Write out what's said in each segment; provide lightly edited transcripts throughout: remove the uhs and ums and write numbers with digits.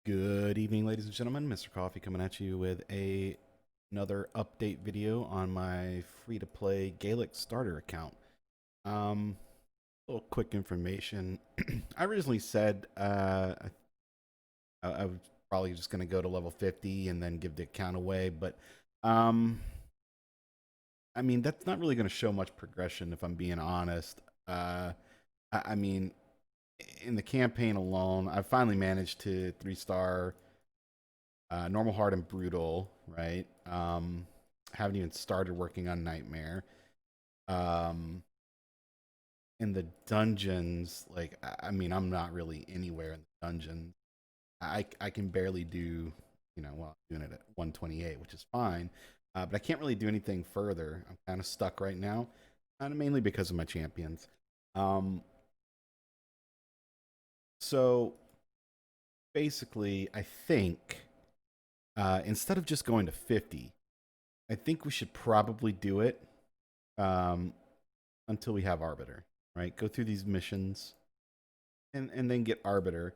Good evening, ladies and gentlemen. Mr. Coffee coming at you with another update video on my free-to-play Gaelic starter account. A little quick information. I originally said I was probably just going to go to level 50 and then give the account away, but um, I mean that's not really going to show much progression if I'm being honest. I mean, in the campaign alone, I finally managed to 3-star normal, hard, and brutal. Right. Haven't even started working on nightmare. Um, in the dungeons, like I mean, I'm not really anywhere in the dungeons. I can barely do, well, I'm doing it at 128, which is fine. But I can't really do anything further. I'm kind of stuck right now, mainly because of my champions. Um, so basically, I think instead of just going to 50, I think we should probably do it um, until we have Arbiter, right? Go through these missions and then get Arbiter.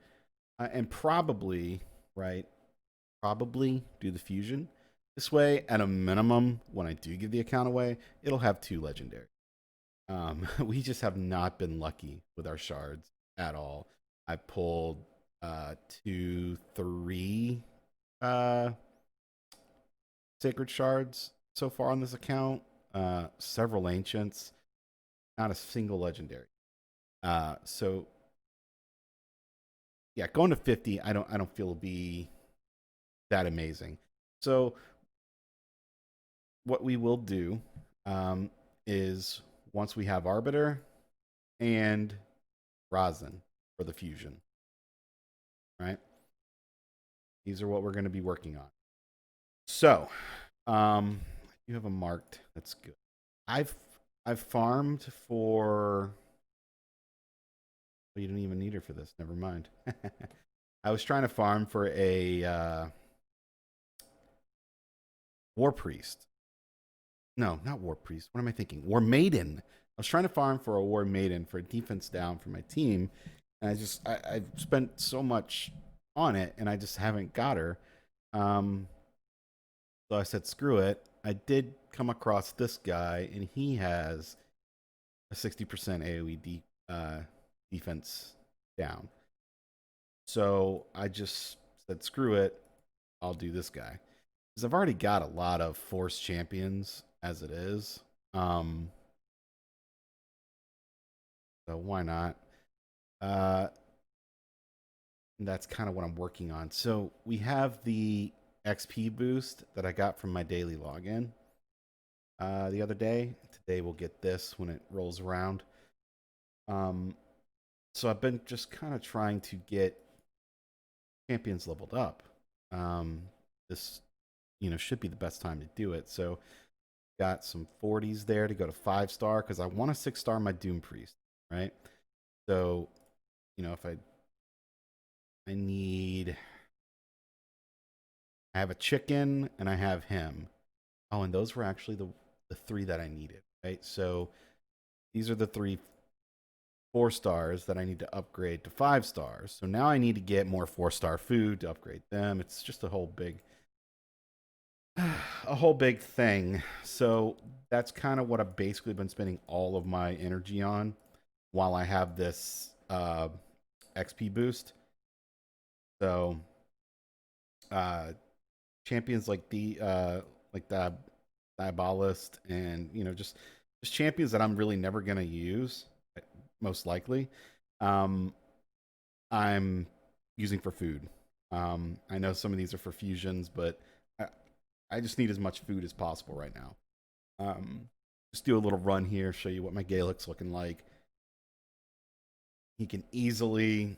And probably, right? Probably do the fusion. This way, at a minimum, when I do give the account away, it'll have 2 legendary. We just have not been lucky with our shards at all. I pulled 2, 3 uh, sacred shards so far on this account. Several ancients, not a single legendary. So yeah, going to 50, I don't feel will be that amazing. So what we will do is once we have Arbiter and Rosin for the fusion, right? These are what we're going to be working on. So, you have a marked. That's good. I've I've farmed for. Well, you didn't even need her for this. Never mind. I was trying to farm for a war priest. No, not war priest. What am I thinking? War maiden. I was trying to farm for a war maiden for a defense down for my team, and I've spent so much on it, and I just haven't got her. Um, so I said, screw it. I did come across this guy, and he has a 60% defense down. So I just said, screw it. I'll do this guy. Because I've already got a lot of force champions as it is. Um, so why not? Uh, that's kind of what I'm working on. So we have the XP boost that I got from my daily login the other day. Today we'll get this when it rolls around. Um, so I've been just kind of trying to get champions leveled up. This, should be the best time to do it. So got some 40s there to go to 5-star because I want to 6-star my Doom Priest, right? So, if I need, I have a chicken and I have him. Oh, and those were actually the 3 that I needed, right? So these are the 3 4-stars that I need to upgrade to 5-stars. So now I need to get more 4-star food to upgrade them. It's just a whole big thing. So that's kind of what I've basically been spending all of my energy on while I have this XP boost. So uh champions like the Diabolist and just champions that I'm really never gonna use, most likely. Um I'm using for food. I know some of these are for fusions, but I, I just need as much food as possible right now. Just do a little run here, show you what my Gaelic's looking like. He can easily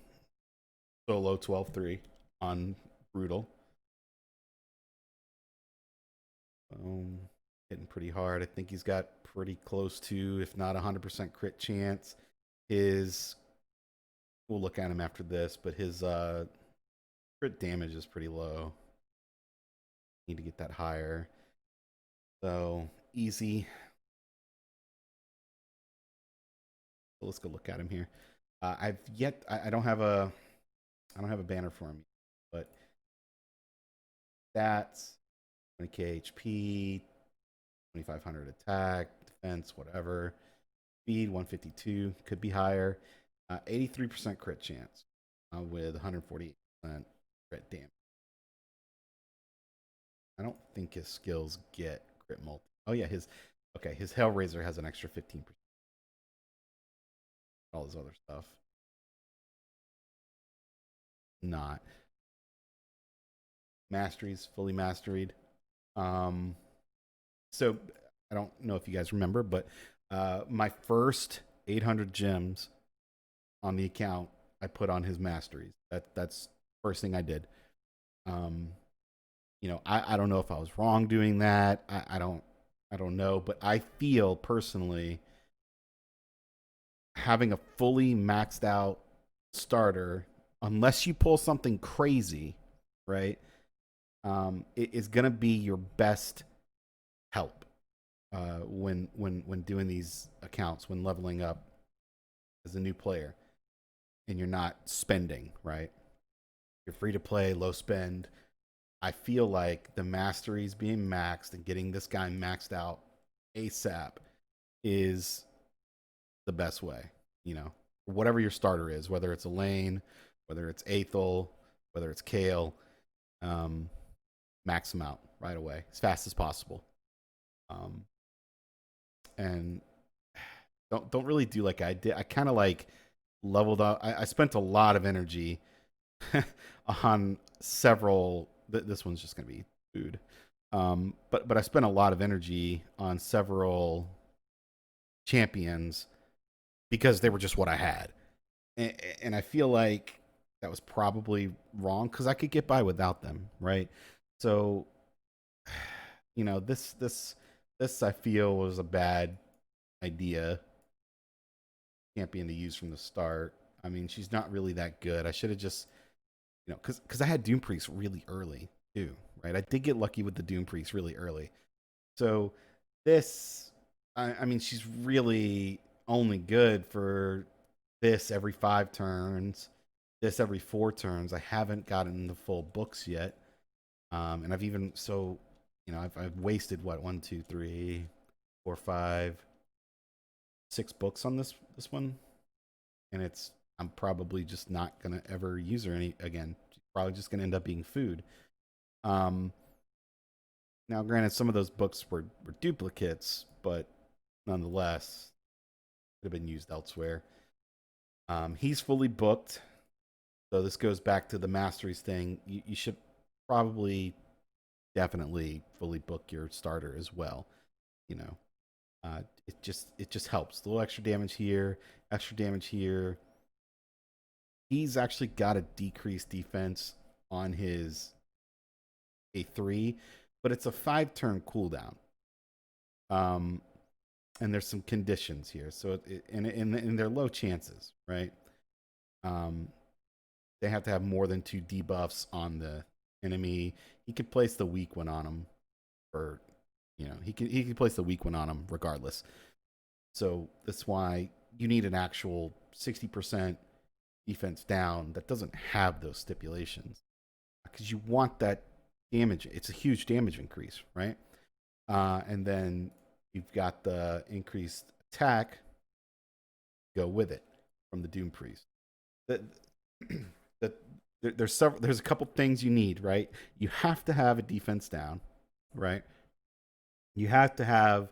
solo 12-3 on Brutal. Hitting pretty hard. I think he's got pretty close to, if not 100% crit chance. His, we'll look at him after this, but his crit damage is pretty low. Need to get that higher. So easy. So let's go look at him here. I don't have a banner for him, but stats, 20k HP, 2500 attack, defense, whatever. Speed 152, could be higher. 83% crit chance with 148% crit damage. I don't think his skills get crit multi. Oh yeah, his Hellraiser has an extra 15%. All his other stuff not. Masteries fully masteried. Um, so I don't know if you guys remember, but my first 800 gems on the account I put on his masteries. That's first thing I did. Um, I don't know if I was wrong doing that. I don't know, but I feel personally having a fully maxed out starter, unless you pull something crazy, right? It is gonna be your best help when doing these accounts, when leveling up as a new player, and you're not spending, right? You're free to play, low spend. I feel like the masteries being maxed and getting this guy maxed out ASAP is the best way, you know, whatever your starter is, whether it's Elaine, whether it's Aethel, whether it's Kale, um, max them out right away as fast as possible. Um, and don't really do like I did. I kind of like leveled up. I spent a lot of energy on several. This one's just gonna be food. But I spent a lot of energy on several champions because they were just what I had, and I feel like that was probably wrong because I could get by without them, right? So, this I feel was a bad idea champion to use from the start. I mean, she's not really that good. I should have just, because I had Doom Priest really early too, right? I did get lucky with the Doom Priest really early. So this, I mean, she's really only good for this every 5 turns, this every 4 turns. I haven't gotten the full books yet, and I've even so, I've wasted what 1, 2, 3, 4, 5, 6 books on this one, and I'm probably just not gonna ever use her any again. She's probably just gonna end up being food. Um, Now, granted, some of those books were duplicates, but nonetheless, could have been used elsewhere. He's fully booked, so this goes back to the masteries thing. You should probably definitely fully book your starter as well. You know, it just helps. A little extra damage here, extra damage here. He's actually got a decreased defense on his A3, but it's a 5 turn cooldown. Um, and there's some conditions here. So and they're low chances, right? Um, they have to have more than 2 debuffs on the enemy. He could place the weak one on him, or he can place the weak one on him regardless. So that's why you need an actual 60% defense down that doesn't have those stipulations, because you want that damage. It's a huge damage increase, right? And then you've got the increased attack go with it from the Doom Priest. That that there's a couple things you need, right? You have to have a defense down, right? You have to have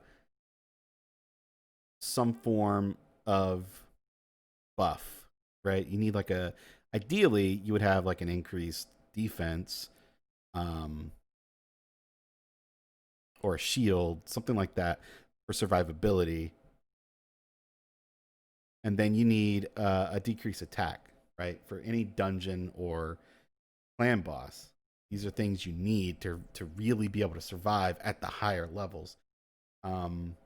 some form of buff, right? You need like a ideally you would have like an increased defense, um, or a shield, something like that for survivability. And then you need a decreased attack, right? For any dungeon or clan boss. These are things you need to really be able to survive at the higher levels. Um,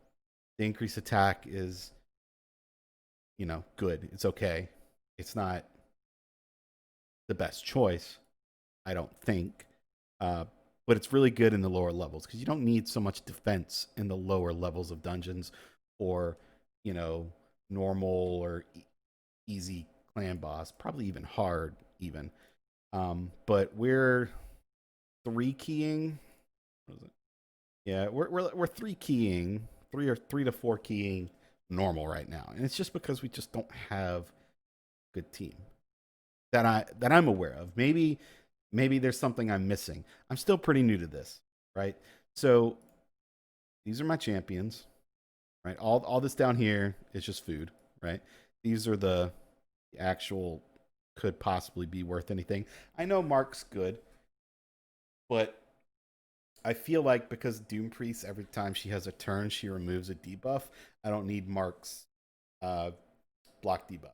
the increased attack is, good. It's okay. It's not the best choice, I don't think. Uh, but it's really good in the lower levels because you don't need so much defense in the lower levels of dungeons or, you know, normal or easy clan boss, probably even hard, even. But we're 3 keying. What is it? Yeah, we're 3 keying, 3 to 4 keying normal right now, and it's just because we just don't have a good team that I'm aware of. Maybe there's something I'm missing. I'm still pretty new to this, right? So these are my champions, right? All this down here is just food, right? These are the actual could possibly be worth anything. I know Mark's good, but I feel like because Doom Priest, every time she has a turn, she removes a debuff. I don't need Mark's uh, block debuff.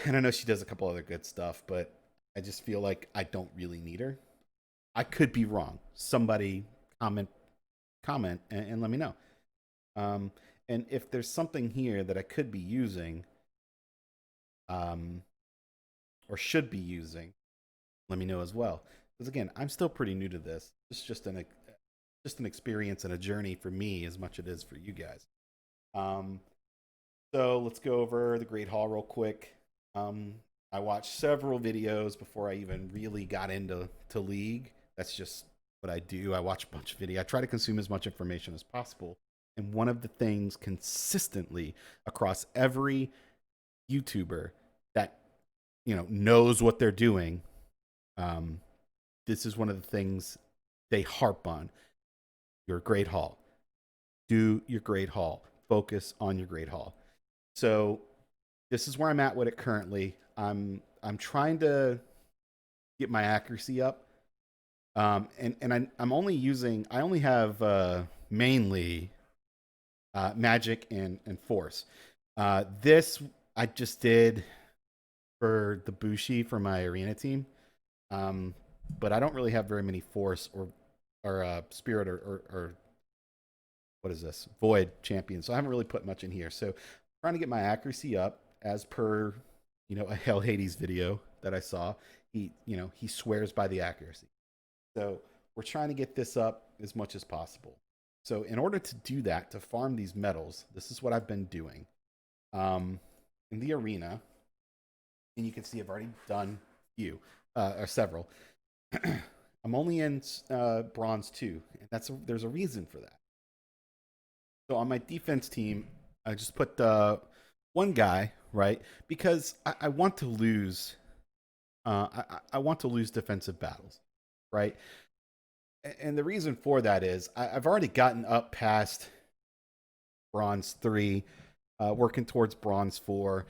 and I know she does a couple other good stuff, but I just feel like I don't really need her. I could be wrong. Somebody comment and let me know. Um, and if there's something here that I could be using, um, or should be using, let me know as well. Because again, I'm still pretty new to this. It's just an experience and a journey for me as much as it is for you guys. Um, so let's go over the Great Hall real quick. Um, I watched several videos before I even really got into League. That's just what I do. I watch a bunch of video. I try to consume as much information as possible. And one of the things consistently across every YouTuber that knows what they're doing, um, this is one of the things they harp on. Your Great Hall. Do your Great Hall. Focus on your Great Hall. So this is where I'm at with it currently. I'm trying to get my accuracy up. I'm only using I only have mainly magic and force. This I just did for the Bushi for my arena team. Um, but I don't really have very many force or spirit or what is this void champions. So I haven't really put much in here. So I'm trying to get my accuracy up as per a Hell Hades video that I saw. He swears by the accuracy. So we're trying to get this up as much as possible. So in order to do that, to farm these medals, this is what I've been doing. In the arena, and you can see I've already done few or several. I'm only in bronze 2, and there's a reason for that. So on my defense team, I just put one guy, right, because I want to lose. I want to lose defensive battles, right? And the reason for that is I've already gotten up past bronze 3, working towards bronze 4,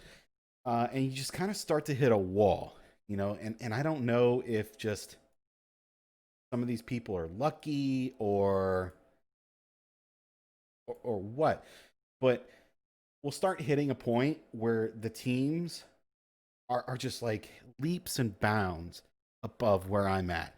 and you just kind of start to hit a wall, and I don't know if just some of these people are lucky or what, but we'll start hitting a point where the teams are just like leaps and bounds above where I'm at,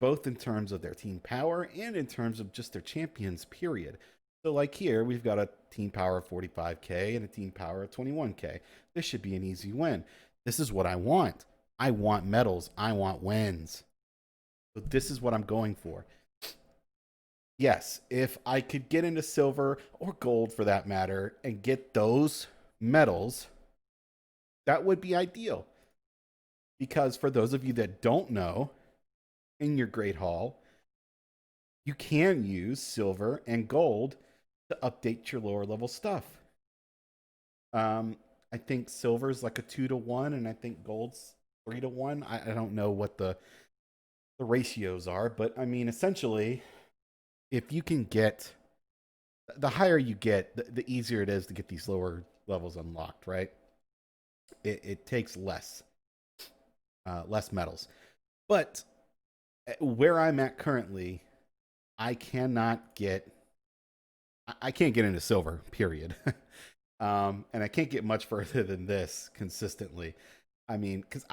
both in terms of their team power and in terms of just their champions, period. So, like here, we've got a team power of 45K and a team power of 21K. This should be an easy win. This is what I want. I want medals. I want wins. So, this is what I'm going for. Yes, if I could get into silver or gold for that matter and get those medals, that would be ideal. Because for those of you that don't know, in your Great Hall, you can use silver and gold to update your lower level stuff. I think silver's like a 2-to-1, and I think gold's 3-to-1. I don't know what the ratios are, but I mean, essentially, if you can get the higher you get, the easier it is to get these lower levels unlocked, right? It takes less metals, but where I'm at currently, I cannot get I can't get into silver, period. And I can't get much further than this consistently. I mean, because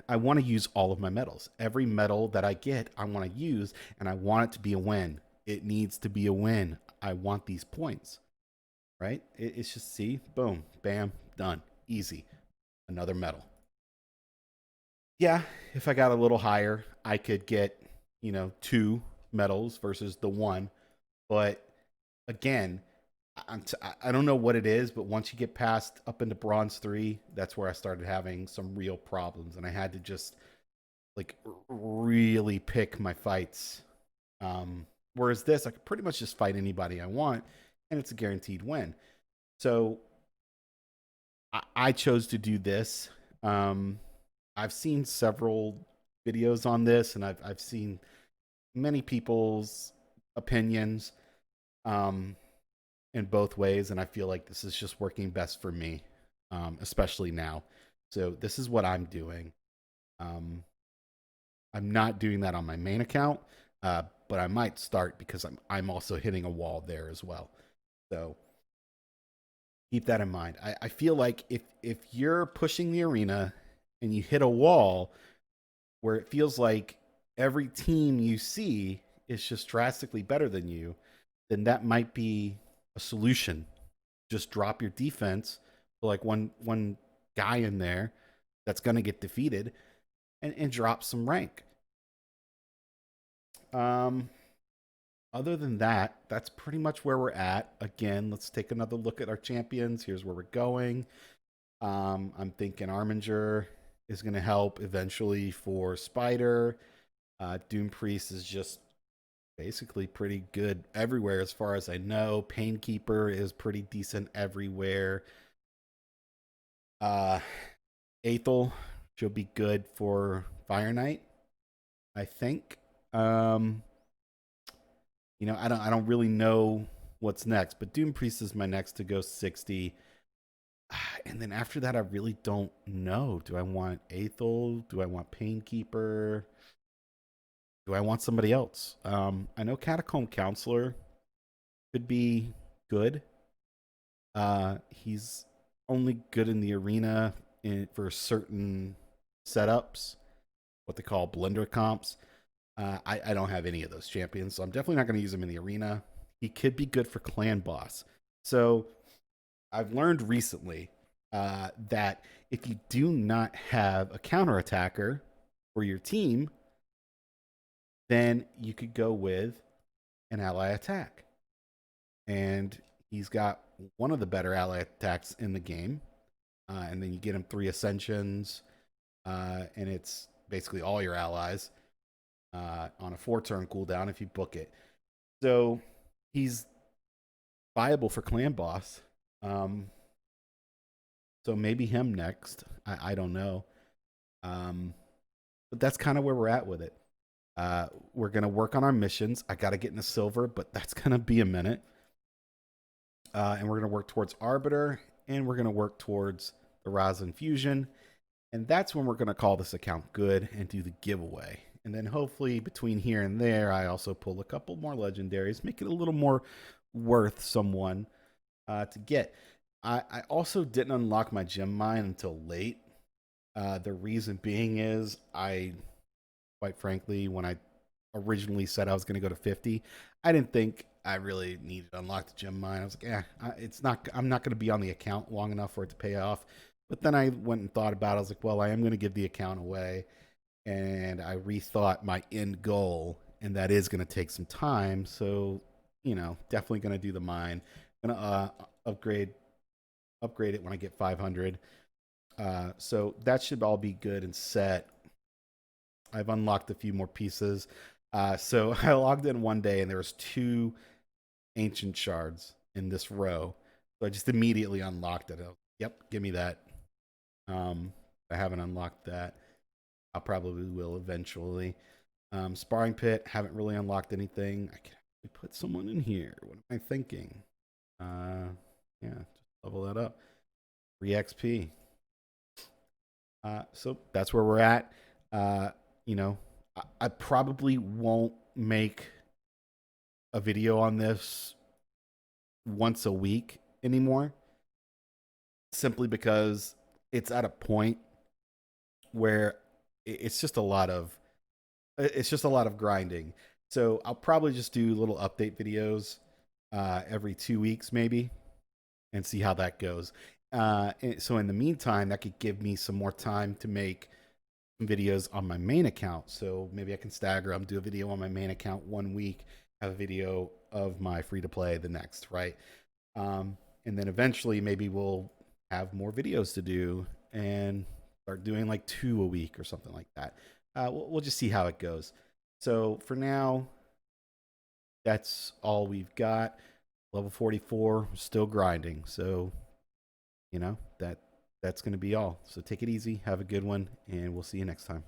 I want to use all of my medals. Every medal that I get, I want to use, and I want it to be a win. It needs to be a win. I want these points, right? It's just see, boom, bam, done, easy. Another medal. Yeah, if I got a little higher, I could get 2 medals versus the one. But again, I don't know what it is, but once you get past up into bronze 3, that's where I started having some real problems, and I had to just like really pick my fights. Whereas this, I could pretty much just fight anybody I want, and it's a guaranteed win. So I chose to do this. Um, I've seen several videos on this, and I've seen many people's opinions um, in both ways, and I feel like this is just working best for me, especially now. So this is what I'm doing. Um, I'm not doing that on my main account, but I might start because I'm also hitting a wall there as well. So keep that in mind. I feel like if you're pushing the arena and you hit a wall where it feels like every team you see is just drastically better than you, then that might be a solution. Just drop your defense for like one guy in there that's gonna get defeated and drop some rank. Um, Other than that, that's pretty much where we're at. Again, let's take another look at our champions. Here's where we're going. I'm thinking Arminger is going to help eventually for Spider. Doom Priest is just basically pretty good everywhere as far as I know. Painkeeper is pretty decent everywhere. Uh, Aethel should be good for Fire Knight, I think. Um, I don't really know what's next, but Doom Priest is my next to go 60. And then after that, I really don't know. Do I want Aethel? Do I want Painkeeper? Do I want somebody else? I know Catacomb Counselor could be good. He's only good in the arena for certain setups, what they call blender comps. I don't have any of those champions, so I'm definitely not going to use him in the arena. He could be good for clan boss. So I've learned recently that if you do not have a counter attacker for your team, then you could go with an ally attack. And he's got one of the better ally attacks in the game. And then you get him 3 ascensions, and it's basically all your allies on a 4 turn cooldown if you book it. So he's viable for clan boss. Um, so maybe him next. I don't know. Um, but that's kind of where we're at with it. We're gonna work on our missions. I gotta get into silver, but that's gonna be a minute. And we're gonna work towards Arbiter, and we're gonna work towards the Rosin Fusion, and that's when we're gonna call this account good and do the giveaway. And then hopefully between here and there, I also pull a couple more legendaries, make it a little more worth someone to get. I also didn't unlock my gem mine until late. The reason being is quite frankly, when I originally said I was going to go to 50, I didn't think I really needed to unlock the gem mine. I was like, it's not. I'm not going to be on the account long enough for it to pay off. But then I went and thought about it. I was like, well, I am going to give the account away, and I rethought my end goal, and that is going to take some time. So, definitely going to do the mine. Going to upgrade it when I get 500. So that should all be good and set. I've unlocked a few more pieces. So I logged in one day and there was 2 ancient shards in this row. So I just immediately unlocked it. Yep, give me that. I haven't unlocked that. I probably will eventually. Sparring pit, haven't really unlocked anything. I can actually put someone in here. What am I thinking? Yeah, just level that up. 3 XP. So that's where we're at. Uh, I probably won't make a video on this once a week anymore, simply because it's at a point where it's just a lot of grinding. So I'll probably just do little update videos every 2 weeks maybe, and see how that goes. So in the meantime, that could give me some more time to make videos on my main account. So maybe I can stagger them, do a video on my main account one week, have a video of my free to play the next, right? And then eventually maybe we'll have more videos to do and start doing like 2 a week or something like that. we'll just see how it goes. So for now, that's all we've got. Level 44, still grinding. So, you know, that's going to be all. So take it easy, have a good one, and we'll see you next time.